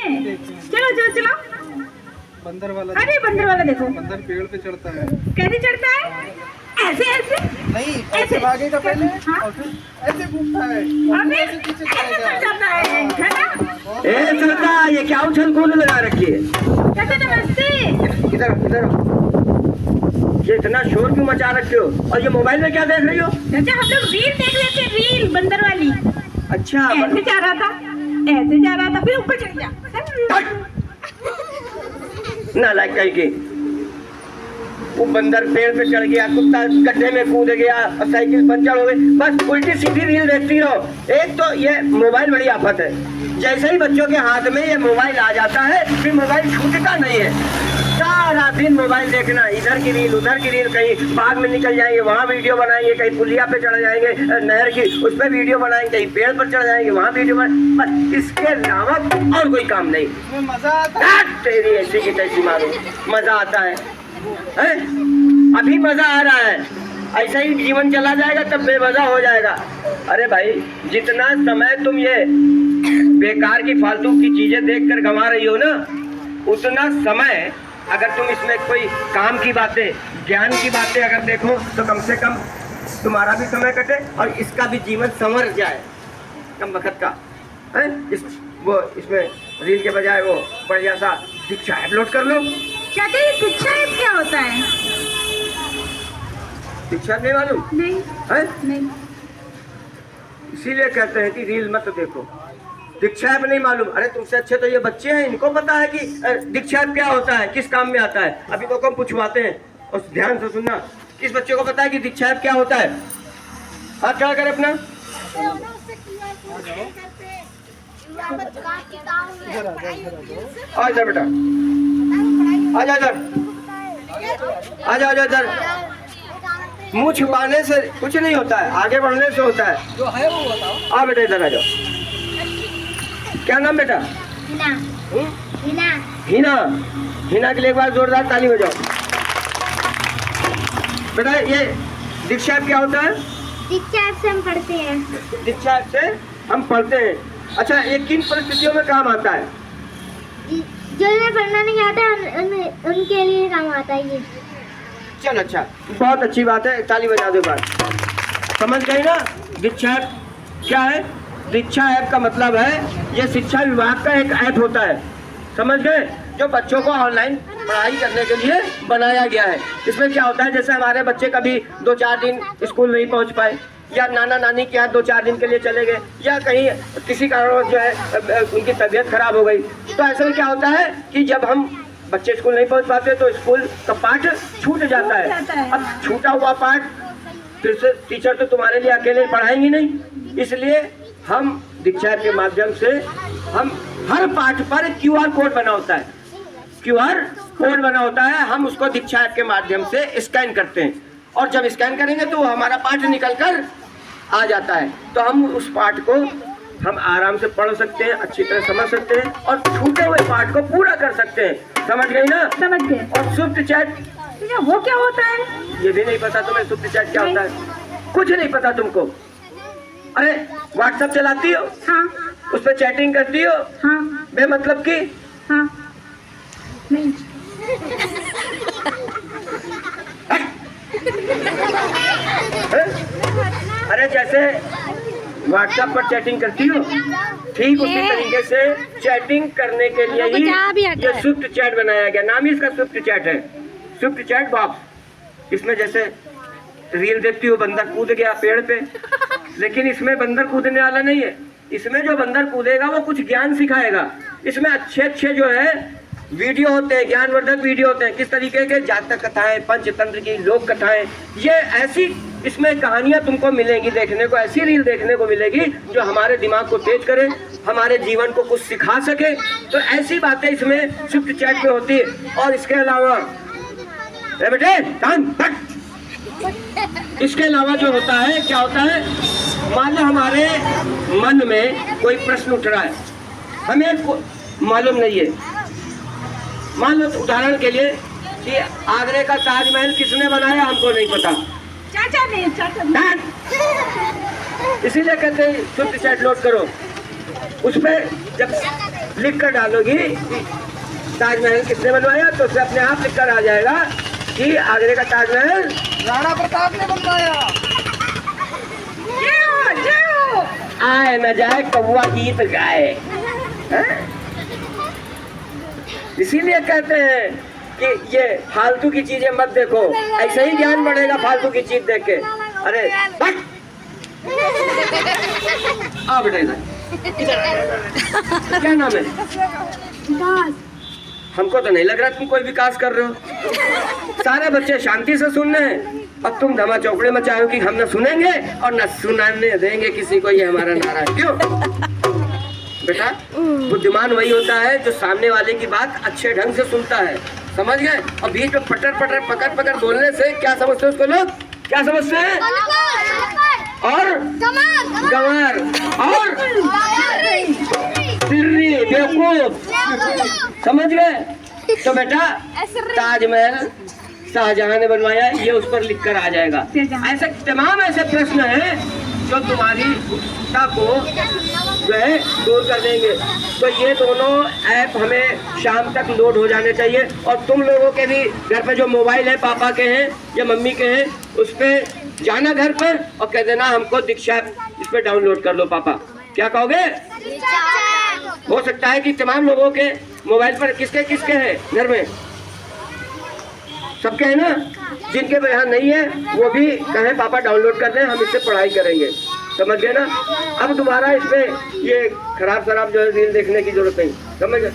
हैं। चलो चलो चलो। बंदर वाला। अरे बंदर वाला देखो। बंदर पेड़ पे चढ़ता है। कैसे चढ़ता है? ऐसे ऐसे नहीं, ऐसे भागेगा पहले और फिर ऐसे घूमता है और फिर ऐसे पीछे जाएगा। है ना? ए सरदा, ये क्या उछल कूद लगा रखी है? चाचा नमस्ते। इधर इधर, ये इतना शोर क्यों मचा रखे हो? और ये मोबाइल में क्या देख रही हो? चाचा हम लोग रील देख रहे थे, रील बंदर वाली। अच्छा, ऐसे जा रहा था, ऐसे जा रहा था, फिर ऊपर चढ़ गया। नालायक कहीं की। वो बंदर पेड़ पे चढ़ गया, कुत्ता गड्ढे में कूद गया और साइकिल पंचर हो गई। बस उल्टी सीधी रील देखती रहो। एक तो ये मोबाइल बड़ी आफत है। जैसे ही बच्चों के हाथ में ये मोबाइल आ जाता है, फिर मोबाइल छूटता नहीं है। सारा दिन मोबाइल देखना, इधर की रील उधर की रील, कहीं बाग में निकल जाएंगे वहाँ वीडियो बनाएंगे, कहीं पुलिया पे चढ़ जाएंगे नहर की, उस पर वीडियो बनाएंगे, कहीं पेड़ पर चढ़ जाएंगे वहाँ वीडियो बनाएंगे। बस इसके अलावा और कोई काम नहीं। मजा आता है। तेरी ऐसी की तैसी मारो, मजा आता है, हैं? अभी मजा आ रहा है, ऐसा ही जीवन चला जाएगा तब बेमजा हो जाएगा। अरे भाई, जितना समय तुम ये बेकार की फालतू की चीजें देखकर गंवा रही हो ना, उतना समय अगर तुम इसमें कोई काम की बातें, ज्ञान की बातें अगर देखो तो कम से कम तुम्हारा भी समय कटे और इसका भी जीवन संवर जाए कम वक्त का, है? इसमें रील के बजाय वो बढ़िया सा दीक्षा अपलोड कर लो। चाचा ये दीक्षा ऐप क्या होता है? दीक्षा नहीं मालूम नहीं है? नहीं। इसीलिए कहते हैं कि रील मत देखो। दीक्षा ऐप नहीं मालूम? अरे तुमसे अच्छे तो ये बच्चे हैं, इनको पता है कि दीक्षा ऐप क्या होता है, किस काम में आता है। अभी तो हम पूछवाते हैं और ध्यान से सुनना। किस बच्चे को पता है कि दीक्षा ऐप क्या होता है? हाथ खड़ा कर अपना। आ जा बेटा, आ जा इधर, आ जा इधर। मुंह छुपाने से कुछ नहीं होता है, आगे बढ़ने से होता है। जो है वो बताओ। आ बेटा इधर आ जाओ। क्या नाम बेटा? हिना। हिना। हिना। हिना के लिए एक बार जोरदार ताली बजाओ। बेटा ये दीक्षा ऐप क्या होता है? दीक्षा ऐप से हम पढ़ते हैं। दीक्षा ऐप से हम पढ़ते हैं। अच्छा, ये किन परिस्थितियों में काम आता है? जो इन्हें पढ़ना नहीं आता उनके लिए काम आता है ये। चल अच्छा, बहुत अच्छी बात है, ताली बजा दो बार। समझ गई ना? दीक्षा ऐप क्या है? दीक्षा ऐप का मतलब है ये शिक्षा विभाग का एक ऐप होता है, समझ गए? जो बच्चों को ऑनलाइन पढ़ाई करने के लिए बनाया गया है। इसमें क्या होता है, जैसे हमारे बच्चे कभी 2-4 दिन स्कूल नहीं पहुंच पाए, या नाना नानी के यहाँ 2-4 दिन के लिए चले गए, या कहीं किसी कारण जो है उनकी तबीयत खराब हो गई, तो ऐसे में क्या होता है कि जब हम बच्चे स्कूल नहीं पहुंच पाते तो स्कूल का पाठ छूट जाता है। अब छूटा हुआ पाठ फिर से टीचर तो तुम्हारे लिए अकेले पढ़ाएंगे नहीं, इसलिए हम दीक्षा के माध्यम से हम हर पाठ पर QR कोड बना होता है, QR कोड बना होता है, हम उसको दीक्षा ऐप के माध्यम से स्कैन करते हैं और जब स्कैन करेंगे तो हमारा पाठ निकल कर आ जाता है। तो हम उस पाठ को हम आराम से पढ़ सकते हैं, अच्छी तरह समझ सकते हैं और छूटे हुए पाठ को पूरा कर सकते हैं। समझ गई ना? समझ गए। और सुप्त चैट वो क्या होता है? ये भी नहीं पता तुम्हें? सुप्त चैट क्या होता है? कुछ नहीं पता तुमको? अरे व्हाट्सएप चलाती हो? हाँ। उस पर चैटिंग करती हो? हाँ। बेमतलब की? हाँ। नहीं। अरे जैसे व्हाट्सएप पर चैटिंग करती हो, ठीक उसी तरीके से चैटिंग करने के लिए ही ये स्विफ्ट चैट बनाया गया। नाम ही इसका स्विफ्ट चैट है, स्विफ्ट चैट बॉक्स। इसमें जैसे रील देखती हो, बंदर कूद गया पेड़ पे, लेकिन इसमें बंदर कूदने वाला नहीं है। इसमें जो बंदर कूदेगा वो कुछ ज्ञान सिखाएगा। इसमें अच्छे जो है वीडियो होते हैं, ज्ञानवर्धक वीडियो होते हैं। किस तरीके के? जातक कथाएं, पंचतंत्र की लोक कथाएं, ये ऐसी इसमें कहानियां तुमको मिलेंगी देखने को, ऐसी रील देखने को मिलेगी जो हमारे दिमाग को तेज करे, हमारे जीवन को कुछ सिखा सके। तो ऐसी बातें इसमें स्विफ्ट चैट में होती है। और इसके अलावा बेटे इसके अलावा जो होता है, क्या होता है, मान लो हमारे मन में कोई प्रश्न उठ रहा है, हमें मालूम नहीं है। मान लो उदाहरण के लिए कि आगरे का ताजमहल किसने बनाया, हमको नहीं पता। चाचा ने, चाचा ने। इसीलिए कहते हैं स्विफ्ट चैट लोड करो, उस पर जब लिख कर डालोगी ताजमहल किसने बनवाया तो उससे अपने आप लिख कर आ जाएगा कि आगरे का ताजमहल राणा प्रताप ने बनवाया। आए न जाए कौवा गीत गाए। हैं? इसीलिए कहते हैं कि ये फालतू की चीजें मत देखो, ऐसे ही ज्ञान बढ़ेगा फालतू की चीज देख के। अरे बट आ बेटा इधर, क्या नाम है? हमको तो नहीं लग रहा तुम कोई विकास कर रहे हो। सारे बच्चे शांति से सुन रहे हैं और तुम धमा चौकड़े मचाओ कि हम न सुनेंगे और न सुनाने देंगे किसी को। ये हमारा नारा है। क्यों बेटा? बुद्धिमान वही होता है जो सामने वाले की बात अच्छे ढंग से सुनता है, समझ गए? और बीच में पटर पटर पकड़ पकड़ बोलने से क्या समझते हैं उसको लोग? क्या समझते हैं? और गंवार और तिर्री, बेवकूफ, समझ गए? तो बेटा ताजमहल शाहजहां ने बनवाया, ये उस पर लिख कर आ जाएगा। ऐसे तमाम ऐसे प्रश्न हैं जो तुम्हारी उत्सुकता को जो है दूर कर देंगे। तो ये दोनों ऐप हमें शाम तक लोड हो जाने चाहिए। और तुम लोगों के भी घर पे जो मोबाइल है, पापा के हैं या मम्मी के हैं, उस पर जाना घर पर और कह देना हमको दीक्षा ऐप इस पर डाउनलोड कर लो पापा। क्या कहोगे? हो सकता है कि तमाम लोगों के मोबाइल पर किसके किसके हैं घर में? सबके है ना? जिनके यहाँ नहीं है वो भी कहें पापा डाउनलोड कर दें, हम इससे पढ़ाई करेंगे। समझ गए ना? अब दोबारा इसमें ये खराब जो है रील देखने की जरूरत नहीं। समझ गए?